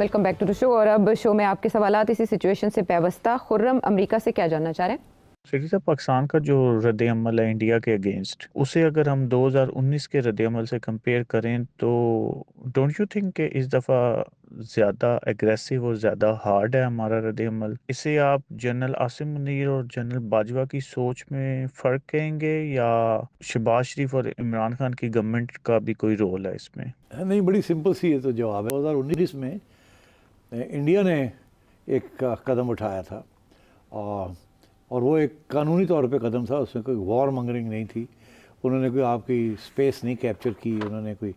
Welcome back to the show. और अब show में आपके सवालात इसी सिचुएशन से पेवस्ता। खुर्रम अमेरिका से क्या जानना चाह रहे हैं? सिटी साहब, पाकिस्तान का जो रद्द अमल है इंडिया के अगेंस्ट, उसे अगर हम 2019 के रद्द अमल से कंपेयर करें तो डोंट यू थिंक कि इस दफ़ा ज़्यादा एग्रेसिव और ज़्यादा हार्ड है हमारा रद्द अमल? इसे आप जनरल आसिम मुनीर और जनरल बाजवा की सोच में फ़र्क कहेंगे या शहबाज शरीफ और इमरान खान की गवर्नमेंट का भी कोई रोल है इसमें? नहीं, बड़ी सिंपल सी है तो जवाब है। 2019 में इंडिया ने एक कदम उठाया था और वो एक कानूनी तौर पे कदम था, उसमें कोई वॉर मंगरिंग नहीं थी। उन्होंने कोई आपकी स्पेस नहीं कैप्चर की, उन्होंने कोई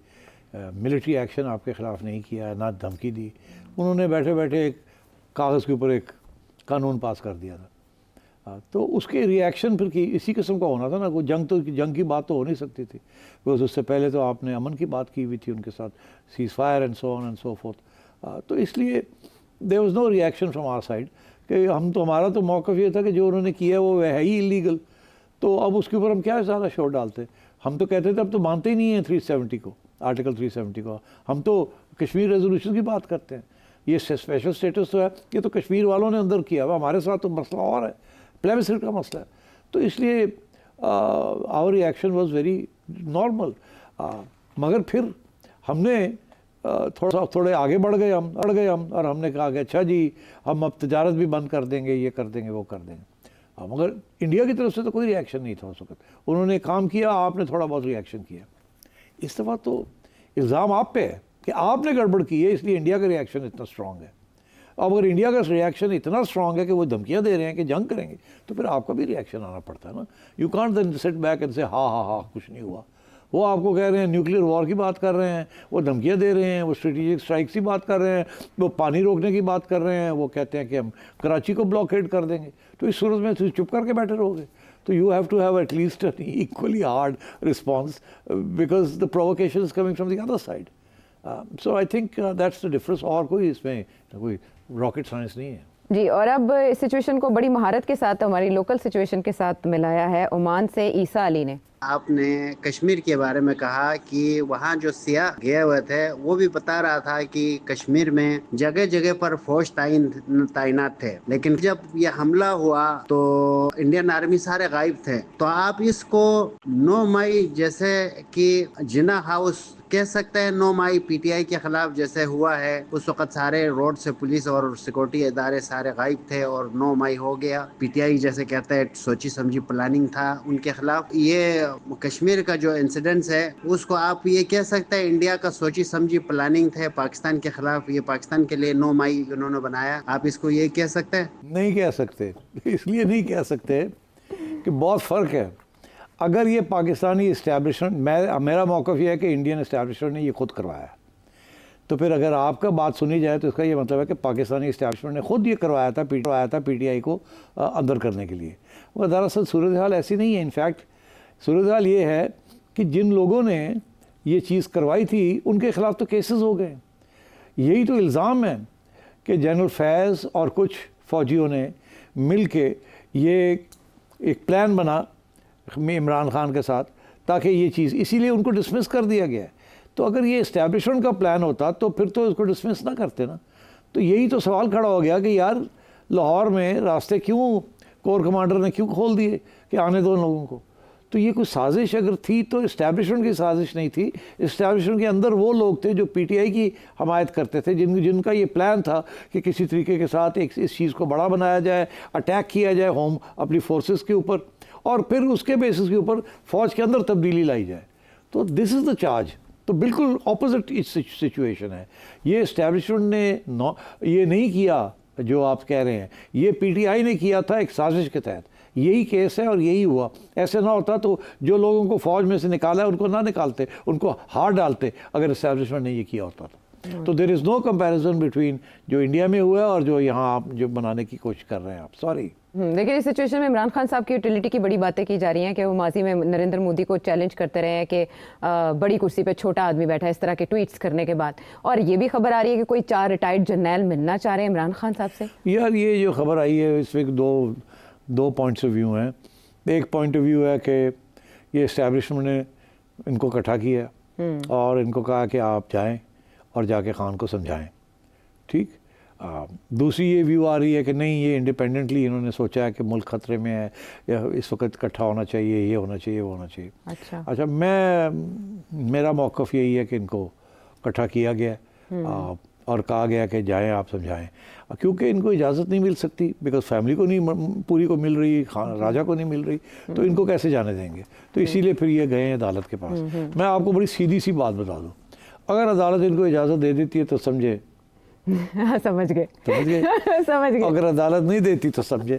मिलिट्री एक्शन आपके ख़िलाफ़ नहीं किया, ना धमकी दी। उन्होंने बैठे बैठे एक कागज़ के ऊपर एक कानून पास कर दिया था। तो उसके रिएक्शन फिर की इसी किस्म का होना था ना। कोई जंग की बात तो हो नहीं सकती थी, बिकॉज उससे पहले तो आपने अमन की बात की हुई थी उनके साथ, ceasefire and so on and so forth. तो इसलिए there was no reaction from our side कि हमारा तो मौक़िफ़ ये था कि जो उन्होंने किया वो है ही इलीगल, तो अब उसके ऊपर हम क्या ज़्यादा शोर डालते। हम तो कहते थे अब तो मानते ही नहीं हैं 370 को, आर्टिकल 370 को। हम तो कश्मीर रेजोल्यूशन की बात करते हैं। ये स्पेशल स्टेटस तो है, ये तो कश्मीर वालों ने अंदर किया हुआ, हमारे साथ तो मसला और है, प्लेबिसाइट का मसला है। तो इसलिए our reaction was very normal. मगर फिर हमने थोड़े आगे बढ़ गए हम और हमने कहा कि अच्छा जी, हम अब तजारत भी बंद कर देंगे, ये कर देंगे, वो कर देंगे। मगर इंडिया की तरफ से तो कोई रिएक्शन नहीं था उस वक्त। उन्होंने काम किया, आपने थोड़ा बहुत रिएक्शन किया। इस दफ़ा तो इल्ज़ाम आप पे है कि आपने गड़बड़ की है, इसलिए इंडिया का रिएक्शन इतना स्ट्रॉन्ग है। अब अगर इंडिया का रिएक्शन इतना स्ट्रॉन्ग है कि वो धमकियाँ दे रहे हैं कि जंग करेंगे, तो फिर आपका भी रिएक्शन आना पड़ता है ना। You can't then sit back and say हाँ कुछ नहीं हुआ। वो आपको कह रहे हैं न्यूक्लियर वॉर की बात कर रहे हैं, वो धमकियाँ दे रहे हैं, वो स्ट्रेटेजिक स्ट्राइक्स की बात कर रहे हैं, वो पानी रोकने की बात कर रहे हैं, वो कहते हैं कि हम कराची को ब्लॉकेड कर देंगे। तो इस सूरत में चुप करके बैठे रहोगे? तो you have to have at least an equally hard response because the provocation is coming from the other side. So I think that's the difference. और कोई इसमें कोई रॉकेट साइंस नहीं है जी। और अब इस सिचुएशन को बड़ी महारत के साथ हमारी लोकल सिचुएशन के साथ मिलाया है ओमान से ईसा अली ने। आपने कश्मीर के बारे में कहा कि वहाँ जो सियाह गए हुए थे वो भी बता रहा था कि कश्मीर में जगह जगह पर फौज तैनात थे, लेकिन जब ये हमला हुआ तो इंडियन आर्मी सारे गायब थे। तो आप इसको 9 मई जैसे कि जिना हाउस कह सकते हैं, 9 मई पीटीआई के खिलाफ जैसे हुआ है, उस वक्त सारे रोड से पुलिस और सिक्योरिटी इदारे सारे गायब थे और 9 मई हो गया। पीटीआई जैसे कहते हैं सोची समझी प्लानिंग था उनके खिलाफ। ये कश्मीर का जो इंसिडेंट्स है उसको आप ये कह सकते हैं इंडिया का सोची समझी प्लानिंग थे पाकिस्तान के खिलाफ, ये पाकिस्तान के लिए 9 मई उन्होंने बनाया। आप इसको ये कह सकते हैं? नहीं कह सकते। इसलिए नहीं कह सकते कि बहुत फ़र्क है। अगर ये पाकिस्तानी इस्टेब्लिशमेंट, मेरा मौक़िफ़ ये है कि इंडियन इस्टेब्लिशमेंट ने ये खुद करवाया, तो फिर अगर आपका बात सुनी जाए तो इसका ये मतलब है कि पाकिस्तानी इस्टेब्लिशमेंट ने खुद ये करवाया था पीटीआई को अंदर करने के लिए। वह दरअसल सूरत हाल ऐसी नहीं है। इनफैक्ट सूरत हाल ये है कि जिन लोगों ने ये चीज़ करवाई थी उनके ख़िलाफ़ तो केसेस हो गए। यही तो इल्ज़ाम है कि जनरल फैज़ और कुछ फ़ौजियों ने मिल के ये एक प्लान बना इमरान खान के साथ, ताकि ये चीज़, इसीलिए उनको डिसमिस कर दिया गया है। तो अगर ये इस्टेब्लिशमेंट का प्लान होता तो फिर तो इसको डिसमिस ना करते ना। तो यही तो सवाल खड़ा हो गया कि यार लाहौर में रास्ते क्यों कोर कमांडर ने क्यों खोल दिए कि आने दो लोगों को? तो ये कोई साजिश अगर थी तो इस्टेब्लिशमेंट की साजिश नहीं थी। इस्टेब्लिशमेंट के अंदर वो लोग थे जो पीटीआई की हमायत करते थे, जिनका ये प्लान था कि किसी तरीके के साथ इस चीज़ को बड़ा बनाया जाए, अटैक किया जाए होम अपनी फोर्सेस के ऊपर, और फिर उसके बेसिस के ऊपर फ़ौज के अंदर तब्दीली लाई जाए। तो दिस इज़ द चार्ज। तो बिल्कुल ऑपोजिट सिचुएशन है। ये इस्टेब्लिशमेंट ने ये नहीं किया जो आप कह रहे हैं, ये पीटीआई ने किया था एक साजिश के तहत। यही केस है और यही हुआ। ऐसे ना होता तो जो लोगों को फ़ौज में से निकाला है उनको ना निकालते, उनको हार डालते अगर इस्टेब्लिशमेंट ने ये किया होता था। तो there is no comparison between जो इंडिया में हुआ है और जो यहाँ आप जो बनाने की कोशिश कर रहे हैं आप। सॉरी। देखिए, इस सिचुएशन में इमरान खान साहब की यूटिलिटी की बड़ी बातें की जा रही हैं कि वो माजी में नरेंद्र मोदी को चैलेंज करते रहे हैं कि बड़ी कुर्सी पे छोटा आदमी बैठा है, इस तरह के ट्वीट्स करने के बाद। और ये भी खबर आ रही है कि कोई 4 रिटायर्ड जर्नैल मिलना चाह रहे हैं इमरान खान साहब से। यार ये जो खबर आई है इसमें दो पॉइंट्स ऑफ व्यू हैं। एक पॉइंट ऑफ व्यू है कि ये इस्टेब्लिशमेंट ने इनको इकट्ठा किया और इनको कहा कि आप जाएँ और जाके खान को समझाएँ, ठीक। दूसरी ये व्यू आ रही है कि नहीं, ये इंडिपेंडेंटली इन्होंने सोचा है कि मुल्क खतरे में है, या इस वक्त इकट्ठा होना चाहिए, ये होना चाहिए, वो होना चाहिए। अच्छा, मेरा मौक़िफ़ यही है कि इनको इकट्ठा किया गया और कहा गया कि जाएं आप समझाएं, क्योंकि इनको इजाज़त नहीं मिल सकती, बिकॉज फैमिली को नहीं पूरी को मिल रही, राजा को नहीं मिल रही, तो इनको कैसे जाने देंगे। तो इसीलिए फिर ये गए हैं अदालत के पास। मैं आपको बड़ी सीधी सी बात बता दूँ, अगर अदालत इनको इजाज़त दे देती है तो समझे समझ गए समझ गए। अगर अदालत नहीं देती तो समझे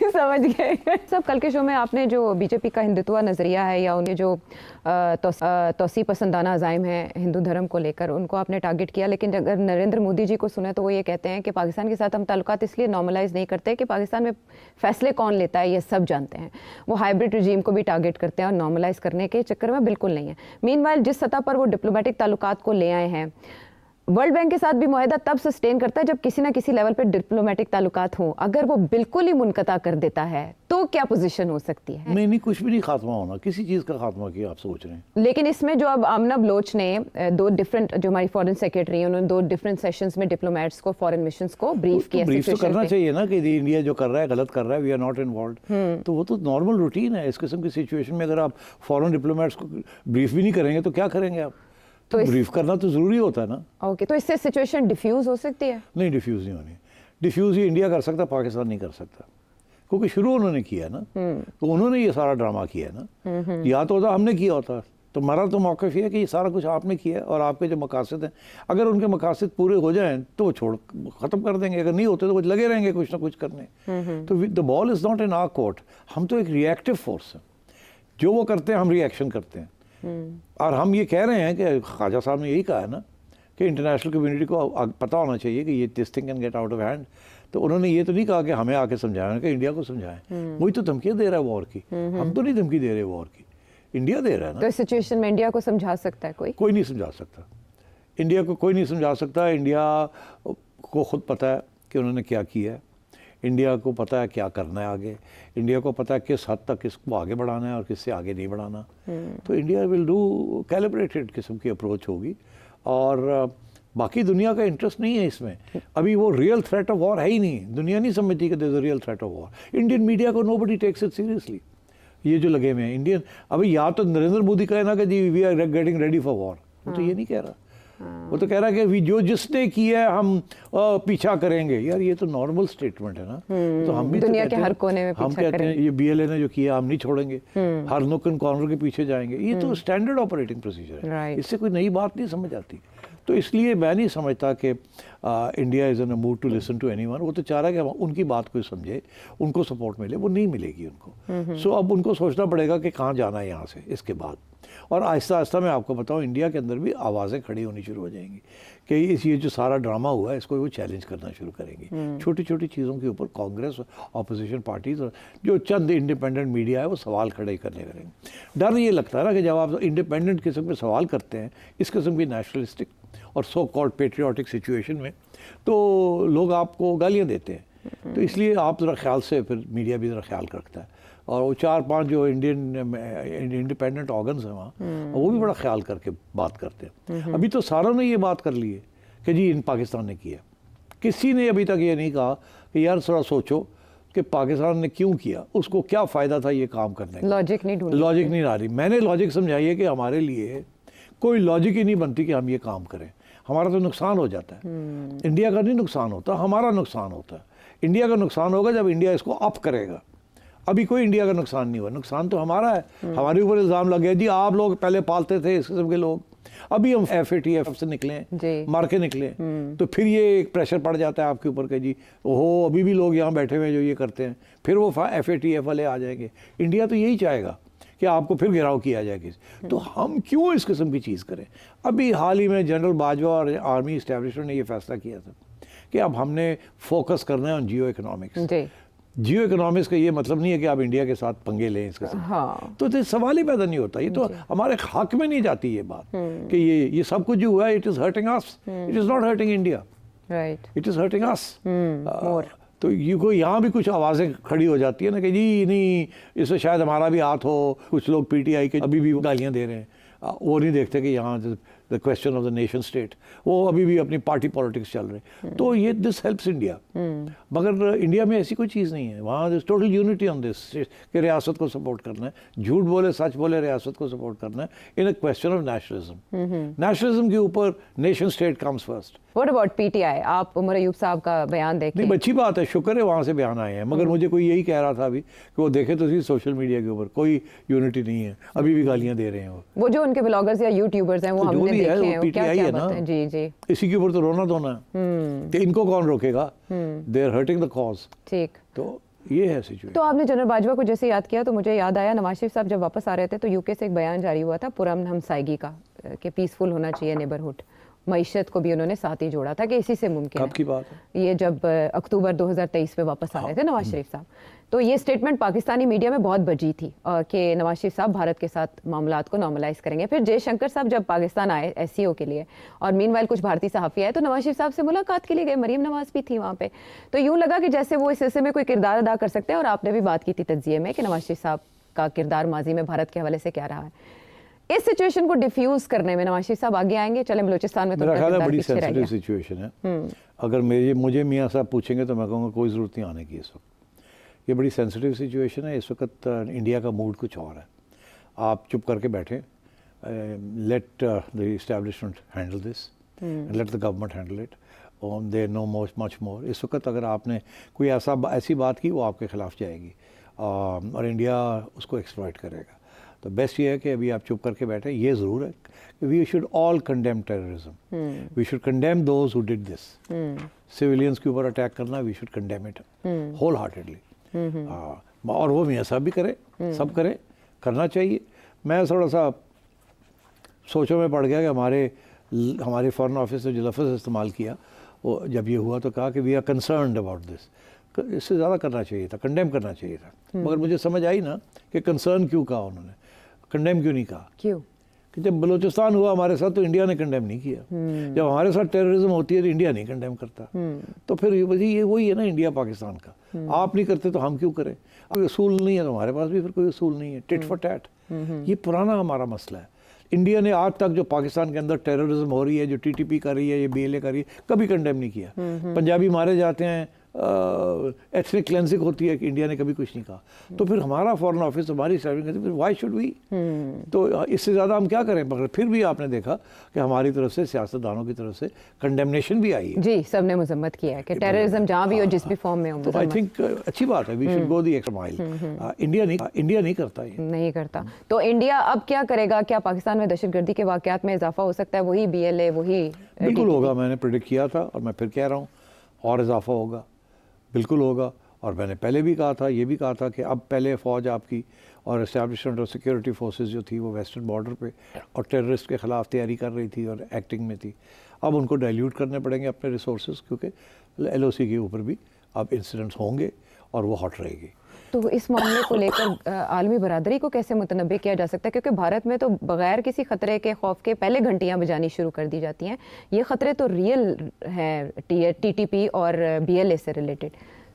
समझ गए। सब कल के शो में आपने जो बीजेपी का हिंदुत्व नज़रिया है या उनके जो तौसी पसंदाना अज़ाइम है हिंदू धर्म को लेकर, उनको आपने टारगेट किया। लेकिन अगर नरेंद्र मोदी जी को सुने तो वो ये कहते हैं कि पाकिस्तान के साथ हम ताल्लुकात इसलिए नॉर्मलाइज नहीं करते कि पाकिस्तान में फैसले कौन लेता है ये सब जानते हैं। वो हाइब्रिड रजीम को भी टारगेट करते हैं और नॉर्मलाइज करने के चक्कर में बिल्कुल नहीं है। मीनवाइल जिस सतह पर वो डिप्लोमेटिक ताल्लुकात को ले आए हैं, वर्ल्ड बैंक के साथ भी मुआहदा तब सस्टेन करता है जब किसी ना किसी लेवल पे डिप्लोमेटिक ताल्लुकात हो। अगर वो बिल्कुल ही मुनक़ता कर देता है तो क्या पोजीशन हो सकती है? नहीं, कुछ भी नहीं खात्मा होना, किसी चीज़ का खात्मा किया आप सोच रहे हैं। लेकिन इसमें जो अब आमना बलोच ने दो डिफरेंट, जो हमारी फॉरेन सेक्रेटरी है, उन्होंने 2 डिफरेंट सेशंस में डिप्लोमेट्स को, फॉरेन मिशंस को ब्रीफ किया। ब्रीफ तो करना चाहिए ना कि इंडिया जो कर रहा है गलत कर रहा है, वी आर नॉट इन्वॉल्व्ड। तो वो तो नॉर्मल रूटीन है। इस किस्म की सिचुएशन में अगर आप फॉरेन डिप्लोमेट्स को ब्रीफ भी नहीं करेंगे तो क्या करेंगे आप? तो ब्रीफ करना तो ज़रूरी होता है ना। ओके, तो इससे सिचुएशन डिफ्यूज़ हो सकती है? नहीं, डिफ्यूज़ नहीं होनी। डिफ्यूज़ ये इंडिया कर सकता, पाकिस्तान नहीं कर सकता, क्योंकि शुरू उन्होंने किया ना। तो उन्होंने ये सारा ड्रामा किया ना। या तो होता हमने किया होता, तो हमारा तो मौक़िफ़ ये है कि ये सारा कुछ आपने किया और आपके जो मकासद हैं, अगर उनके मकासद पूरे हो जाएं तो वो छोड़ ख़त्म कर देंगे, अगर नहीं होते तो कुछ लगे रहेंगे कुछ ना कुछ करने। तो the ball is not in our court. हम तो एक रिएक्टिव फोर्स हैं, जो वो करते हैं हम रिएक्शन करते हैं। और हम ये कह रहे हैं कि ख्वाजा साहब ने यही कहा है ना कि इंटरनेशनल कम्युनिटी को पता होना चाहिए कि ये this thing can get out of hand. तो उन्होंने ये तो नहीं कहा कि हमें आके समझाया कि इंडिया को समझाएं। वही तो धमकियाँ दे रहा है वॉर की। हम तो नहीं धमकी दे रहे वॉर की, इंडिया दे रहा है ना। तो इस सिचुएशन में इंडिया को समझा सकता है कोई? कोई नहीं समझा सकता। इंडिया को कोई नहीं समझा सकता। इंडिया को खुद पता है कि उन्होंने क्या किया है। इंडिया को पता है क्या करना है आगे। इंडिया को पता है किस हद तक किसको आगे बढ़ाना है और किससे आगे नहीं बढ़ाना। तो इंडिया विल डू कैलिब्रेटेड किस्म की अप्रोच होगी। और बाकी दुनिया का इंटरेस्ट नहीं है इसमें। अभी वो रियल थ्रेट ऑफ वॉर है ही नहीं। दुनिया नहीं समझती कि there is a real threat of war. Indian media को नोबडी टेक्स इट सीरियसली। ये जो लगे हुए हैं इंडियन, अभी या तो नरेंद्र मोदी कहे ना कि जी we are getting ready for war, वो तो ये नहीं कह रहा। वो तो कह रहा है कि जो जिसने किया है हम पीछा करेंगे। यार ये तो नॉर्मल स्टेटमेंट है ना। तो हम भी दुनिया तो के हर कोने में हम कहते हैं ये BLA ने जो किया हम नहीं छोड़ेंगे, हर नुक एंड कॉर्नर के पीछे जाएंगे। ये तो स्टैंडर्ड ऑपरेटिंग प्रोसीजर है। इससे कोई नई बात नहीं समझ आती। तो इसलिए मैं नहीं समझता कि India is in a mood to listen to anyone. वो तो चाह रहा है कि उनकी बात कोई समझे, उनको सपोर्ट मिले। वो नहीं मिलेगी उनको। सो अब उनको सोचना पड़ेगा कि कहाँ जाना है यहाँ से इसके बाद। और आहिस्ता आहिस्ता मैं आपको बताऊँ इंडिया के अंदर भी आवाज़ें खड़ी होनी शुरू हो जाएंगी कि ये जो सारा ड्रामा हुआ है इसको वो चैलेंज करना शुरू करेंगी। छोटी छोटी चीज़ों के ऊपर कांग्रेस, अपोजिशन पार्टीज और जो चंद इंडिपेंडेंट मीडिया है वो सवाल खड़े करने करेंगे। डर ये लगता है ना कि जब आप इंडिपेंडेंट किस्म के सवाल करते हैं इस किस्म की नेशनलिस्टिक और सो कॉल्ड पेट्रियाटिक सिचुएशन में, तो लोग आपको गालियाँ देते हैं। तो इसलिए आप ज़रा ख्याल से, फिर मीडिया भी ज़रा ख्याल रखता है। और वो 4-5 जो इंडिपेंडेंट ऑर्गन्स हैं वहाँ, वो भी बड़ा ख्याल करके बात करते हैं। अभी तो सारों ने ये बात कर ली है कि जी इन पाकिस्तान ने किया। किसी ने अभी तक ये नहीं कहा कि यार थोड़ा सोचो कि पाकिस्तान ने क्यों किया, उसको क्या फ़ायदा था ये काम करने का। लॉजिक नहीं आ रही। मैंने लॉजिक समझाई है कि हमारे लिए कोई लॉजिक ही नहीं बनती कि हम ये काम करें। हमारा तो नुकसान हो जाता है। इंडिया का नहीं नुकसान होता, हमारा नुकसान होता है। इंडिया का नुकसान होगा जब इंडिया इसको अप करेगा। अभी कोई इंडिया का नुकसान नहीं हुआ, नुकसान तो हमारा है। हमारे ऊपर इल्ज़ाम लग गया जी आप लोग पहले पालते थे इस किस्म के लोग, अभी हम FATF से निकले, मार के निकले। तो फिर ये एक प्रेशर पड़ जाता है आपके ऊपर कि जी ओहो अभी भी लोग यहाँ बैठे हुए हैं जो ये करते हैं। फिर वो FATF वाले आ जाएंगे। इंडिया तो यही चाहेगा कि आपको फिर घेराव किया जाए। तो हम क्यों इस किस्म की चीज़ करें। अभी हाल ही में जनरल बाजवा और आर्मी इस्टेब्लिशमेंट ने ये फैसला किया था कि अब हमने फोकस करना है on Jio economics. Jio economics का ये मतलब नहीं है कि आप इंडिया के साथ पंगे लें इसके साथ। तो सवाल ही पैदा नहीं होता। ये तो हमारे हक में नहीं जाती ये बात कि ये सब कुछ जो हुआ है it is hurting us, it is not hurting India, it is hurting us. तो ये कोई यहाँ भी कुछ आवाज़ें खड़ी हो जाती है ना कि जी नहीं इसमें शायद हमारा भी हाथ हो। कुछ लोग PTI के अभी भी गालियाँ दे रहे हैं। वो नहीं देखते कि यहाँ the question of the nation state, वो अभी भी अपनी पार्टी पॉलिटिक्स चल रहे। तो ये दिस हेल्प्स इंडिया, मगर इंडिया में ऐसी कोई चीज़ नहीं है। वहाँ टोटल यूनिटी ऑन दिस कि रियासत को सपोर्ट करना है, झूठ बोले सच बोले रियासत को सपोर्ट करना है in a question of nationalism. Nationalism के ऊपर nation state comes first. What about PTI? आप उमर अयूब साहब का बयान देखें। नहीं, अच्छी बात है, शुक्र है वहाँ से बयान आए हैं, मगर मुझे कोई यही कह रहा था अभी कि वो देखे तो सही सोशल मीडिया के ऊपर कोई यूनिटी नहीं है, अभी भी गालियाँ दे रहे हैं वो जो उनके ब्लॉगर्स या यूट्यूबर्स हैं वो तो जो हमने भी है, देखे वो हैं, वो PTI क्या है ना। बताएं? जी जी इसी के ऊपर तो रोना धोना है कि इनको कौन रोकेगा, they are hurting the cause. ठीक। तो ये है सिचुएशन। तो आपने जनरल बाजवा को जैसे याद किया तो मुझे याद आया नवाज शरीफ साहब जब वापस आ रहे थे तो यूके से एक बयान जारी हुआ था पुरअमन हमसायगी का, कि पीसफुल होना चाहिए नेबरहुड। मईशत को भी उन्होंने साथ ही जोड़ा था कि इसी से मुमकिन कब की बात है? ये जब अक्टूबर 2023 में वापस आ रहे थे नवाज शरीफ साहब। तो ये स्टेटमेंट पाकिस्तानी मीडिया में बहुत बजी थी कि नवाज शरीफ साहब भारत के साथ मामलात को नॉर्मलाइज करेंगे। फिर जयशंकर साहब जब पाकिस्तान आए SCO के लिए और मीनवाइल कुछ भारतीय सहाफ़ी आए तो नवाज शरीफ साहब से मुलाकात के लिए गए, मरीम नवाज भी थी वहाँ पे। तो यूँ लगा कि जैसे वो इस सिलसिले में कोई किरदार अदा कर सकते हैं, और आपने भी बात की थी तज्जिए में कि नवाज शरीफ साहब का किरदार माजी में भारत के हवाले से क्या रहा है। इस सिचुएशन को डिफ्यूज करने में नवाज शरीफ साहब आगे आएंगे? चले बलूचिस्तान में तो मेरा उनका ख्याल है किरदार बड़ी पीछे रह सेंसिटिव गया। सिचुएशन है। अगर मुझे मियाँ साहब पूछेंगे तो मैं कहूँगा कोई ज़रूरत नहीं आने की इस वक्त। ये बड़ी सेंसिटिव सिचुएशन है। इस वक्त इंडिया का मूड कुछ और है। आप चुप करके बैठें, let the establishment handle this, let the government handle it, they know much more. इस वक्त अगर आपने कोई ऐसी बात की वो आपके खिलाफ जाएगी और इंडिया उसको एक्सप्लॉइट करेगा। तो बेस्ट ये है कि अभी आप चुप करके बैठे। ये ज़रूर है कि we should all condemn terrorism, we should condemn those who did this. Civilians के ऊपर अटैक करना, we should condemn it wholeheartedly. और वो मियाँ साहब भी करें, सब करें, करना चाहिए। मैं थोड़ा सा सोचों में पड़ गया कि हमारे फॉरेन ऑफिस ने जो लफ्ज़ इस्तेमाल किया वो जब ये हुआ तो कहा कि we are concerned about this. इससे ज़्यादा करना चाहिए था, कंडेम करना चाहिए था। मगर मुझे समझ आई ना कि कंसर्न क्यों कहा उन्होंने, कंडेम क्यों नहीं कहा। क्यों? कि जब बलूचिस्तान हुआ हमारे साथ तो इंडिया ने कंडेम नहीं किया। जब हमारे साथ टेररिज्म होती है तो इंडिया नहीं कंडेम करता। तो फिर ये वही है ना इंडिया पाकिस्तान का। आप नहीं करते तो हम क्यों करें? कोई असूल नहीं है तो हमारे पास भी फिर कोई असूल नहीं है। टिट फॉर टैट, ये पुराना हमारा मसला है। इंडिया ने आज तक जो पाकिस्तान के अंदर टेररिज्म हो रही है, जो TTP कर रही है, ये BLA कर रही है, कभी कंडेम नहीं किया। पंजाबी मारे जाते हैं, एथनिक क्लेंजिंग होती है कि इंडिया ने कभी कुछ नहीं कहा। तो फिर हमारा फॉरेन ऑफिस, हमारी सर्विस, फिर व्हाई शुड वी? तो इससे ज़्यादा हम क्या करें? मगर फिर भी आपने देखा कि हमारी तरफ से, सियासतदानों की तरफ से कंडेमनेशन भी आई है। जी, सबने मजम्मत किया है कि टेररिज्म जहाँ भी हो, जिस भी फॉर्म में हो। तो आई थिंक अच्छी बात है, we should go the extra mile. India नहीं करता ये, नहीं करता। तो इंडिया अब क्या करेगा? क्या पाकिस्तान में दहशतगर्दी के वाकयात में इजाफा हो सकता है? वही BLA, वही बिल्कुल होगा। मैंने प्रेडिक्ट किया था और मैं फिर कह रहा हूँ और इजाफा होगा, बिल्कुल होगा। और मैंने पहले भी कहा था, ये भी कहा था कि अब पहले फ़ौज आपकी और इस्टेब्लिशमेंट और सिक्योरिटी फोर्सेस जो थी वो वेस्टर्न बॉर्डर पे और टेररिस्ट के ख़िलाफ़ तैयारी कर रही थी और एक्टिंग में थी। अब उनको डाइल्यूट करने पड़ेंगे अपने रिसोर्सेज, क्योंकि LOC के ऊपर भी अब इंसिडेंट्स होंगे और वो हॉट रहेगी। तो इस मामले को लेकर आलमी बरादरी को कैसे मुतनब्बे किया जा सकता है? क्योंकि भारत में तो बगैर किसी खतरे के खौफ के पहले घंटियां बजानी शुरू कर दी जाती हैं। ये खतरे तो रियल हैं, TTP और BLA से रिलेटेड।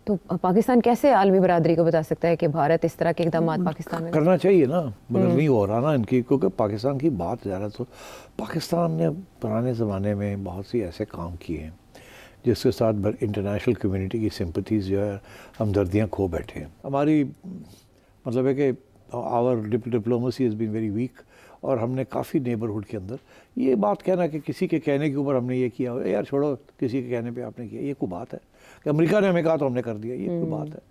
तो पाकिस्तान कैसे आलमी बरादरी को बता सकता है कि भारत इस तरह के इकदाम पाकिस्तान में करना चाहिए ना, मगर नहीं हो रहा ना इनकी, क्योंकि पाकिस्तान की बात ज़्यादा। तो पाकिस्तान ने पुराने ज़माने में बहुत सी ऐसे काम किए हैं जिसके साथ इंटरनेशनल कम्युनिटी की सिंपथीज़ जो है, हमदर्दियाँ खो बैठे हैं। हमारी मतलब है कि our diplomacy has been very weak और हमने काफ़ी नेबरहुड के अंदर ये बात कहना कि किसी के कहने के ऊपर हमने ये किया, यार छोड़ो, किसी के कहने पे आपने किया, ये कोई बात है? कि अमेरिका ने हमें कहा तो हमने कर दिया, ये कोई बात है?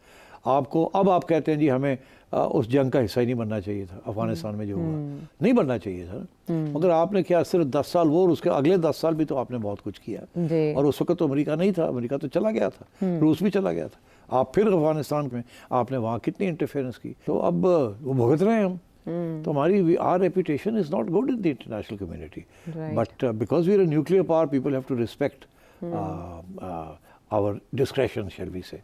आपको अब आप कहते हैं जी हमें उस जंग का हिस्सा ही नहीं बनना चाहिए था, अफगानिस्तान में जो हुआ नहीं बनना चाहिए था। मगर आपने क्या सिर्फ 10 साल वो और उसके अगले 10 साल भी तो आपने बहुत कुछ किया। और उस वक्त तो अमेरिका नहीं था, अमेरिका तो चला गया था, रूस भी चला गया था। आप फिर अफगानिस्तान में आपने वहाँ कितनी इंटरफेरेंस की, तो अब वो भुगत रहे हैं हम। तो हमारी our reputation is not good in the international community, but because we are a nuclear power, people have to respect our discretion, shall we से।